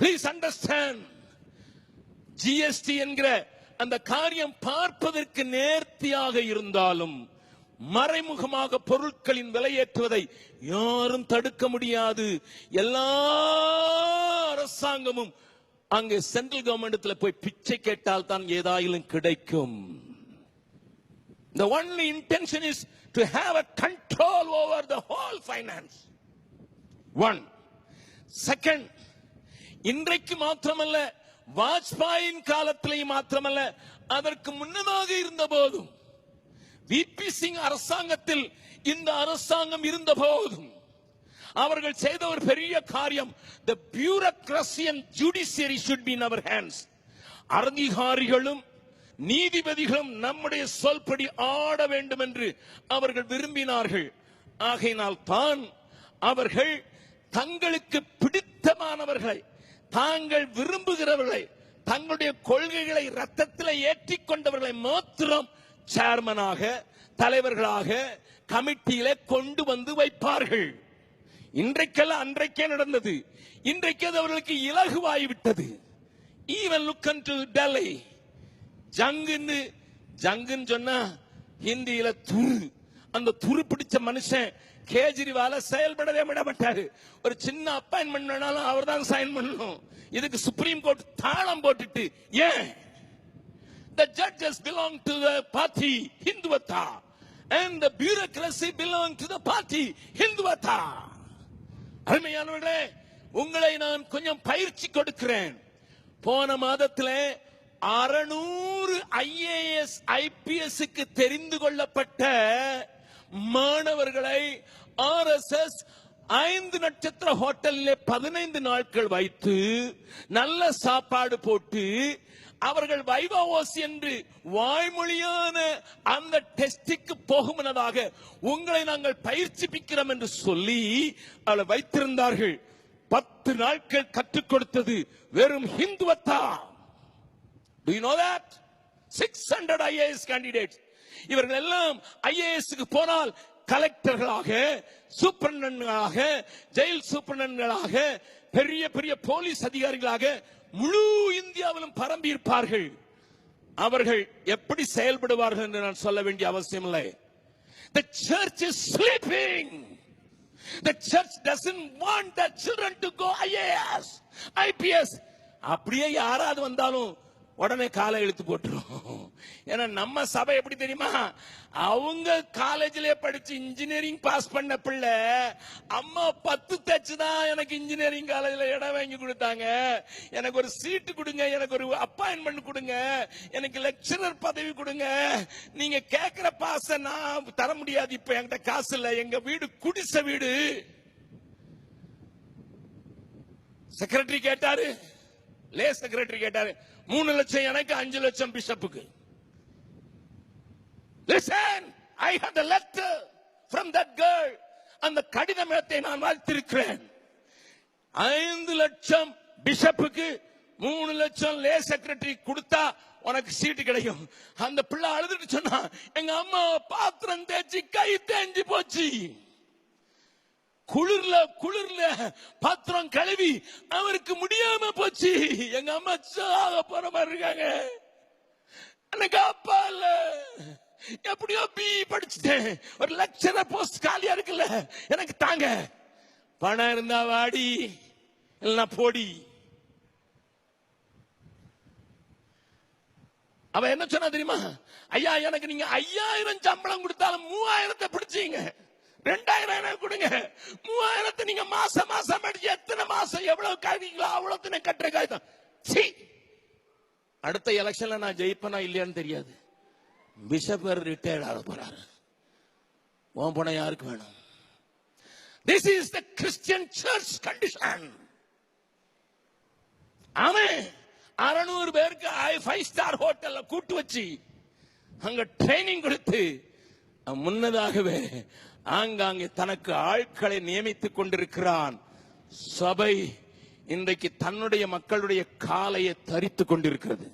Please understand, GST என்கிற அந்த காரியம் பார்ப்பதற்கு நேர்த்தியாக இருந்தாலும் மறைமுகமாக பொருட்களின் விலையேற்றுவதை யாரும் தடுக்க முடியாது. எல்லா அரசாங்கமும் அங்கே சென்ட்ரல் கவர்மெண்ட்ல போய் பிச்சை கேட்டால் தான் ஏதாயிலும் கிடைக்கும். The only intention is to have a control over the whole finance. One. Second, இன்றைக்கு மாத்திரமல்ல, வாஜ்பாயின் காலத்திலே மாத்திரமல்ல, அதற்கு முன்னதாக இருந்த போதும், விபி சிங் அரசாங்கத்தில் இந்த அரசாங்கம் இருந்த போதும் அவர்கள் செய்த ஒரு பெரிய காரியம், the bureaucracy and judiciary should be in our hands. அதிகாரிகளும் நீதிபதிகளும் நம்முடைய சொல்படி ஆட வேண்டும் என்று அவர்கள் விரும்பினார்கள். ஆகையினால் தான் அவர்கள் தங்களுக்கு பிடித்தமானவர்களை, தாங்கள் விரும்புகிறவர்களை, தங்களுடைய கொள்கைகளை ரத்தத்தில் ஏற்றிக் கொண்டவர்களை மாத்திரம் சேர்மனாக, தலைவர்களாக, கமிட்டியில கொண்டு வந்து வைப்பார்கள். இன்றைக்கெல்லாம் அன்றைக்கே நடந்தது. இன்றைக்கு அது அவர்களுக்கு இலகுவாகிவிட்டது. Even look into Delhi. ஜங்குன்னு சொன்னா ஹிந்தியில துரு. அந்த துரு பிடிச்ச மனுஷன் கேஜ்ரிவால செயல்படவே விட மாட்டாரு. ஒரு சின்ன அப்பாயின்மெண்ட் வேணாலும் அவர் தான் சைன் பண்ணணும். இதுக்கு சுப்ரீம் கோர்ட் தாளம் போட்டுட்டு, ஏன்? The judges belong to the party Hindutva and the bureaucracy belong to the party Hindutva. அருமையானவர்களே, உங்களை நான் கொஞ்சம் பயிற்சி கொடுக்கிறேன். போன மாதத்திலே 600 IAS IPS க்கு தெரிந்து கொள்ளப்பட்ட மாணவர்களை RSS 5 நட்சத்திர ஹோட்டலிலே 15 நாட்கள் வைத்து நல்ல சாப்பாடு போட்டு அவர்கள் வைவாவோஸ் என்று வாய்மொழியான அந்த டெஸ்டுக்கு போகும் முன்னதாக உங்களை நாங்கள் பயிற்சிப்பிக்கிறோம் என்று சொல்லி அவளை வைத்திருந்தார்கள். 10 நாட்கள் கற்றுக் கொடுத்தது வெறும் ஹிந்துவத்தா. Do you know that? 600 IAS candidates. இவர்கள் எல்லாம் IAS க்கு போனால் கலெக்டர்களாக, சூப்பரண்டன்ட்களாக, ஜெயில் சூப்பரண்டன்ட்களாக, பெரிய பெரிய போலீஸ் அதிகாரிகளாக முழு இந்தியாவிலும் பரம்பி இருப்பார்கள். அவர்கள் எப்படி செயல்படுவார்கள் என்று நான் சொல்ல வேண்டிய அவசியம் இல்லை. The church is sleeping. The church doesn't want the children to go IAS, IPS. அப்படியே யாராவது வந்தாலும் உடனே காலை இழுத்து போட்டுரும். ஏன்னா நம்ம சபை எப்படி தெரியுமா, அவங்க காலேஜிலே படிச்சு இன்ஜினியரிங் பாஸ் பண்ண பிள்ளை அம்மா 10 தச்சுதான் எனக்கு இன்ஜினியரிங் காலேஜ்ல இடம் வாங்கி கொடுத்தாங்க, எனக்கு ஒரு சீட்டு கொடுங்க, எனக்கு ஒரு அப்பாயின்மெண்ட் கொடுங்க, எனக்கு லெக்சரர் பதவி கொடுங்க, நீங்க கேட்கிற பாச நான் தர முடியாது, இப்ப என்கிட்ட காசு இல்ல, எங்க வீடு குடிசை வீடு. செக்ரட்டரி கேட்டாரு, லே செக்ரட்டரி கேட்டாரு, 3 லட்சம் எனக்கு, 5 லட்சம் பிஷப்புக்கு. Listen, I had a letter from that girl. அந்த கடிதத்தை நான் வாசித்திருக்கிறேன். 5 லட்சம் பிஷப்புக்கு, 3 லட்சம் லே செக்ரட்டரி கொடுத்தா உனக்கு சீட்டு கிடைக்கும். அந்த பிள்ளை அழுதுட்டு சொன்னா, எங்க அம்மா பாத்திரம் தேய்ச்சி கை தேஞ்சு போச்சு, குளிர்ல பாத்திரம் கழுவி அவருக்கு முடியாம போச்சு, எங்க அம்மா சாக போற மாதிரி இருக்காங்க, எனக்கு அப்பா இல்ல, எப்படியோ பி படிச்சுட்டேன், ஒரு லெக்சரர் போஸ்ட் காலியா இருக்குல்ல, எனக்கு தாங்க, பணம் இருந்தா வாடி இல்ல போடி. அவ என்ன சொன்னா தெரியுமா, ஐயா எனக்கு நீங்க 5000 சம்பளம் கொடுத்தாலும் 3000 பிடிச்சீங்க, 2000 கொடுங்க, 3000 நீங்க மாசம் மாசம் அடிச்சு எத்தனை மாசம் எவ்வளவு கழிங்களோ அவ்வளவு கட்டுற காய்தான். அடுத்த எலெக்ஷன்ல நான் ஜெயிப்பனா இல்லையான்னு தெரியாது, பிஷப் ரிட்டையர்ட் ஆக போறாரு, உன் பணம் யாருக்கு வேணும்? This is the Christian church condition. அவன் 600 பேருக்கு 5 ஸ்டார் ஹோட்டல்ல கூட்டு வச்சு அங்க ட்ரைனிங் கொடுத்து முன்னதாகவே ஆங்காங்கே தனக்கு ஆட்களை நியமித்துக் கொண்டிருக்கிறான். சபை இன்றைக்கு தன்னுடைய மக்களுடைய காலையை தரித்துக் கொண்டிருக்கிறது.